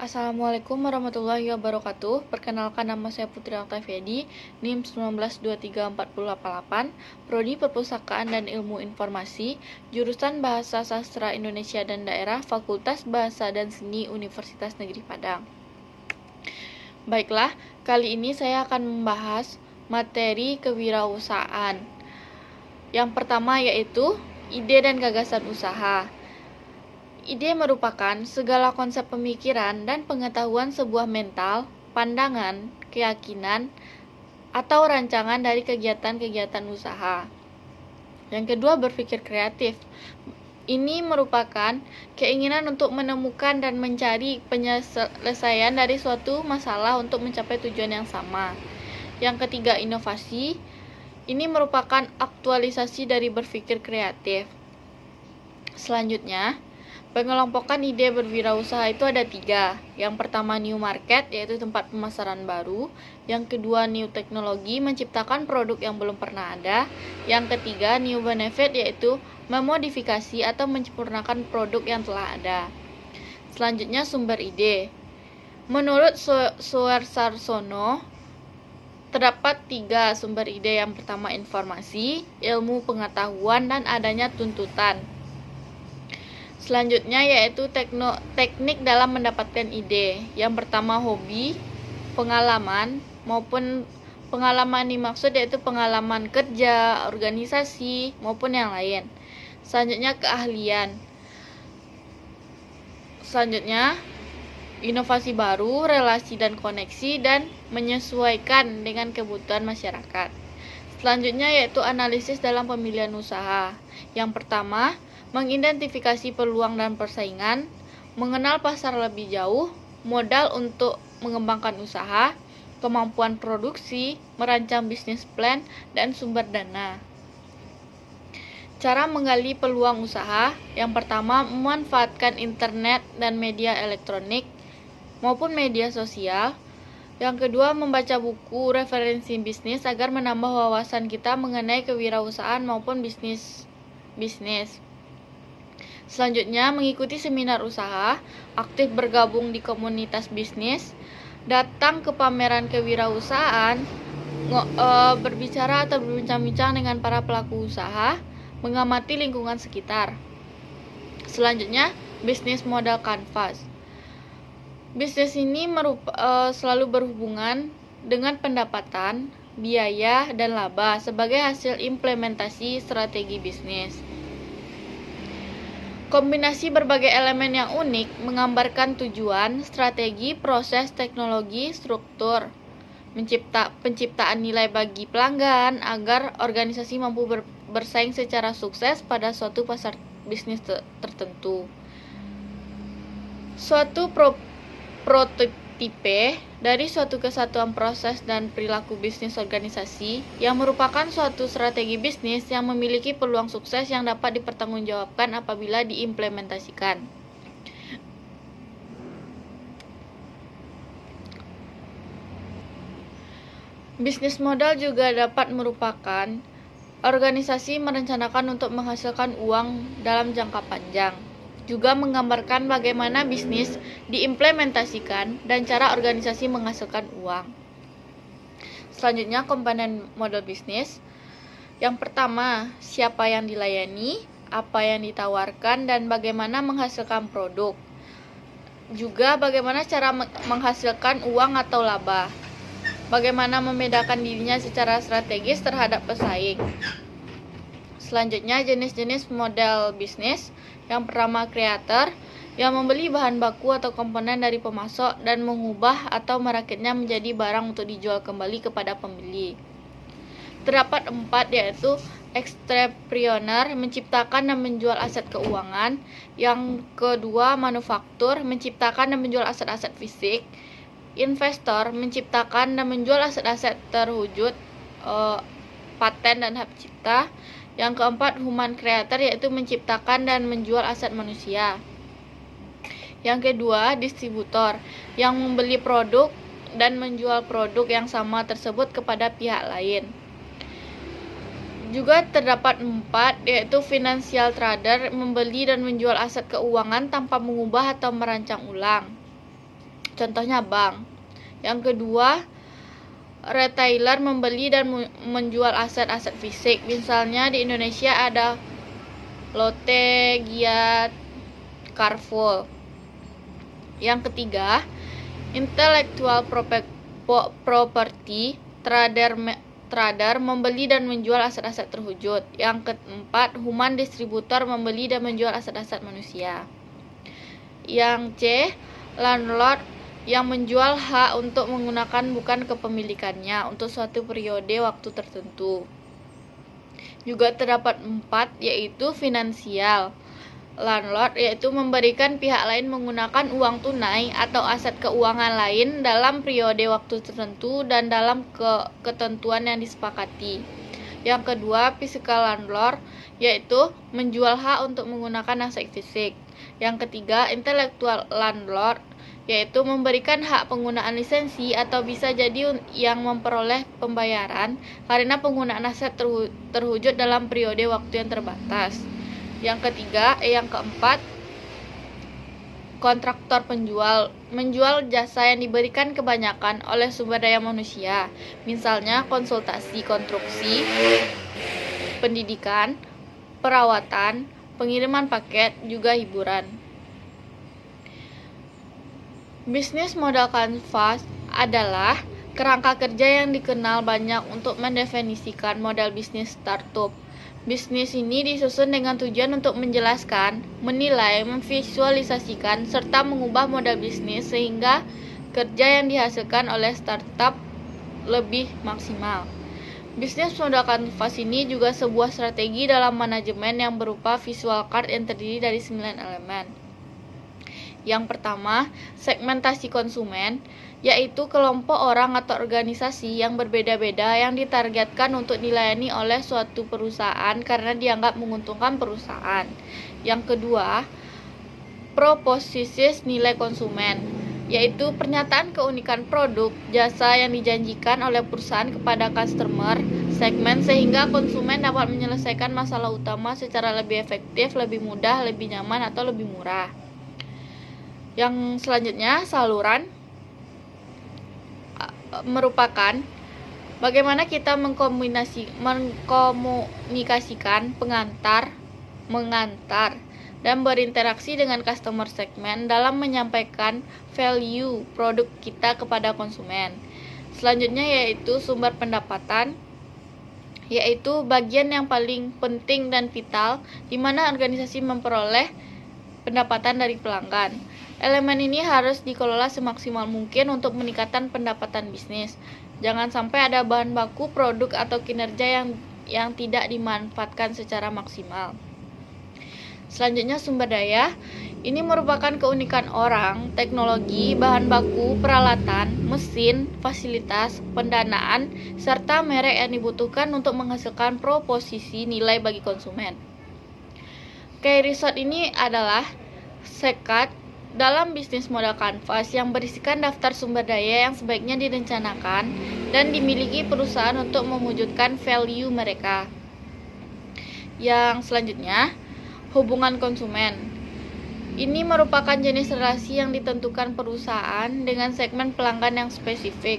Assalamualaikum warahmatullahi wabarakatuh. Perkenalkan, nama saya Putri Oktaviadi, NIM 1923488, Prodi Perpustakaan dan Ilmu Informasi, jurusan Bahasa Sastra Indonesia dan Daerah, Fakultas Bahasa dan Seni Universitas Negeri Padang. Baiklah, kali ini saya akan membahas materi kewirausahaan. Yang pertama yaitu ide dan gagasan usaha. Ide merupakan segala konsep pemikiran dan pengetahuan sebuah mental, pandangan, keyakinan, atau rancangan dari kegiatan-kegiatan usaha. Yang kedua, berpikir kreatif. Ini merupakan keinginan untuk menemukan dan mencari penyelesaian dari suatu masalah untuk mencapai tujuan yang sama. Yang ketiga, inovasi. Ini merupakan aktualisasi dari berpikir kreatif. Selanjutnya, pengelompokan ide berwirausaha itu ada 3. Yang pertama, new market, yaitu tempat pemasaran baru. Yang kedua, new teknologi, menciptakan produk yang belum pernah ada. Yang ketiga, new benefit, yaitu memodifikasi atau menyempurnakan produk yang telah ada. Selanjutnya, sumber ide. Menurut Suarsono, terdapat 3 sumber ide. Yang pertama, informasi, ilmu pengetahuan, dan adanya tuntutan. Selanjutnya yaitu teknik dalam mendapatkan ide. Yang pertama, hobi, pengalaman, maupun pengalaman dimaksud yaitu pengalaman kerja, organisasi, maupun yang lain. Selanjutnya, keahlian. Selanjutnya, inovasi baru, relasi dan koneksi, dan menyesuaikan dengan kebutuhan masyarakat. Selanjutnya yaitu analisis dalam pemilihan usaha. Yang pertama, mengidentifikasi peluang dan persaingan, mengenal pasar lebih jauh, modal untuk mengembangkan usaha, kemampuan produksi, merancang bisnis plan, dan sumber dana. Cara menggali peluang usaha. Yang pertama, memanfaatkan internet dan media elektronik maupun media sosial. Yang kedua, membaca buku referensi bisnis agar menambah wawasan kita mengenai kewirausahaan maupun bisnis. Selanjutnya, mengikuti seminar usaha, aktif bergabung di komunitas bisnis, datang ke pameran kewirausahaan, berbicara atau berbincang-bincang dengan para pelaku usaha, mengamati lingkungan sekitar. Selanjutnya, bisnis modal kanvas. Bisnis ini selalu berhubungan dengan pendapatan, biaya, dan laba sebagai hasil implementasi strategi bisnis. Kombinasi berbagai elemen yang unik menggambarkan tujuan, strategi, proses, teknologi, struktur, penciptaan nilai bagi pelanggan agar organisasi mampu bersaing secara sukses pada suatu pasar bisnis tertentu. Suatu prototipe dari suatu kesatuan proses dan perilaku bisnis organisasi yang merupakan suatu strategi bisnis yang memiliki peluang sukses yang dapat dipertanggungjawabkan apabila diimplementasikan. Bisnis modal juga dapat merupakan organisasi merencanakan untuk menghasilkan uang dalam jangka panjang. Juga menggambarkan bagaimana bisnis diimplementasikan dan cara organisasi menghasilkan uang. Selanjutnya, komponen model bisnis. Yang pertama, siapa yang dilayani, apa yang ditawarkan, dan bagaimana menghasilkan produk. Juga bagaimana cara menghasilkan uang atau laba. Bagaimana membedakan dirinya secara strategis terhadap pesaing. Selanjutnya, jenis-jenis model bisnis. Yang pertama, creator, yang membeli bahan baku atau komponen dari pemasok dan mengubah atau merakitnya menjadi barang untuk dijual kembali kepada pembeli. Terdapat 4, yaitu entrepreneur, menciptakan dan menjual aset keuangan. Yang kedua, manufaktur, menciptakan dan menjual aset-aset fisik. Investor, menciptakan dan menjual aset-aset terwujud, paten dan hak cipta. Yang keempat, human creator, yaitu menciptakan dan menjual aset manusia. Yang kedua, distributor, yang membeli produk dan menjual produk yang sama tersebut kepada pihak lain. Juga terdapat 4, yaitu financial trader, membeli dan menjual aset keuangan tanpa mengubah atau merancang ulang. contohnya bank. Yang kedua, retailer membeli dan menjual aset-aset fisik. Misalnya di Indonesia ada Lotte, Giat, Carrefour. Yang ketiga, intellectual property, trader membeli dan menjual aset-aset terwujud. Yang keempat, human distributor membeli dan menjual aset-aset manusia. Yang C, landlord yang menjual hak untuk menggunakan bukan kepemilikannya untuk suatu periode waktu tertentu. Juga terdapat 4, yaitu finansial. Landlord yaitu memberikan pihak lain menggunakan uang tunai atau aset keuangan lain dalam periode waktu tertentu dan dalam ketentuan yang disepakati. Yang kedua, physical landlord yaitu menjual hak untuk menggunakan aset fisik. Yang ketiga, intellectual landlord yaitu memberikan hak penggunaan lisensi atau bisa jadi yang memperoleh pembayaran karena penggunaan aset terwujud dalam periode waktu yang terbatas. Yang keempat, kontraktor penjual menjual jasa yang diberikan kebanyakan oleh sumber daya manusia, misalnya konsultasi konstruksi, pendidikan, perawatan, pengiriman paket, juga hiburan. Bisnis modal kanvas adalah kerangka kerja yang dikenal banyak untuk mendefinisikan modal bisnis startup. Bisnis ini disusun dengan tujuan untuk menjelaskan, menilai, memvisualisasikan, serta mengubah modal bisnis sehingga kerja yang dihasilkan oleh startup lebih maksimal. Bisnis modal kanvas ini juga sebuah strategi dalam manajemen yang berupa visual card yang terdiri dari 9 elemen. Yang pertama, segmentasi konsumen, yaitu kelompok orang atau organisasi yang berbeda-beda yang ditargetkan untuk dilayani oleh suatu perusahaan karena dianggap menguntungkan perusahaan. Yang kedua, proposisis nilai konsumen, yaitu pernyataan keunikan produk, jasa yang dijanjikan oleh perusahaan kepada customer segmen sehingga konsumen dapat menyelesaikan masalah utama secara lebih efektif, lebih mudah, lebih nyaman, atau lebih murah. Yang selanjutnya, saluran merupakan bagaimana kita mengkomunikasikan mengantar, dan berinteraksi dengan customer segmen dalam menyampaikan value produk kita kepada konsumen. Selanjutnya yaitu sumber pendapatan, yaitu bagian yang paling penting dan vital di mana organisasi memperoleh pendapatan dari pelanggan. Elemen ini harus dikelola semaksimal mungkin untuk meningkatkan pendapatan bisnis. Jangan sampai ada bahan baku, produk, atau kinerja yang tidak dimanfaatkan secara maksimal. Selanjutnya sumber daya. Ini merupakan keunikan orang, teknologi, bahan baku, peralatan, mesin, fasilitas, pendanaan, serta merek yang dibutuhkan untuk menghasilkan proposisi nilai bagi konsumen. Key result ini adalah sekat dalam bisnis modal kanvas yang berisikan daftar sumber daya yang sebaiknya direncanakan dan dimiliki perusahaan untuk mewujudkan value mereka. Yang selanjutnya, hubungan konsumen. Ini merupakan jenis relasi yang ditentukan perusahaan dengan segmen pelanggan yang spesifik.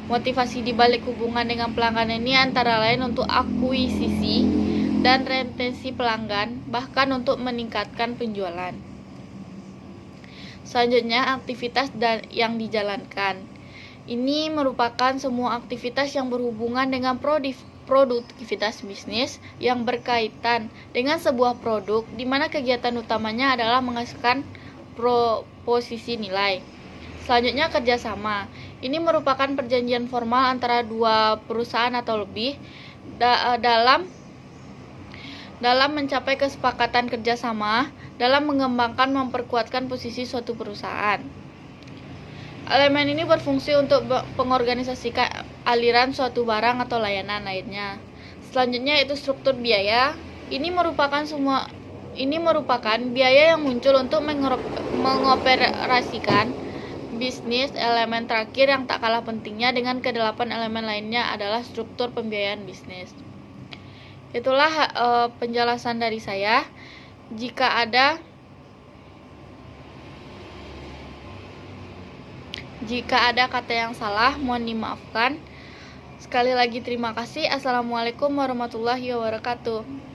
Motivasi di balik hubungan dengan pelanggan ini antara lain untuk akuisisi dan retensi pelanggan, bahkan untuk meningkatkan penjualan. Selanjutnya, aktivitas yang dijalankan. Ini merupakan semua aktivitas yang berhubungan dengan produktivitas bisnis yang berkaitan dengan sebuah produk, di mana kegiatan utamanya adalah menghasilkan proposisi nilai. Selanjutnya, kerjasama. Ini merupakan perjanjian formal antara dua perusahaan atau lebih dalam mencapai kesepakatan kerjasama dalam mengembangkan memperkuatkan posisi suatu perusahaan. Elemen ini berfungsi untuk pengorganisasikan aliran suatu barang atau layanan lainnya. Selanjutnya yaitu struktur biaya. Ini merupakan biaya yang muncul untuk mengoperasikan bisnis. Elemen terakhir yang tak kalah pentingnya dengan kedelapan elemen lainnya adalah struktur pembiayaan bisnis. Itulah penjelasan dari saya. Jika ada Jika ada kata yang salah, mohon dimaafkan. Sekali lagi terima kasih. Assalamualaikum warahmatullahi wabarakatuh.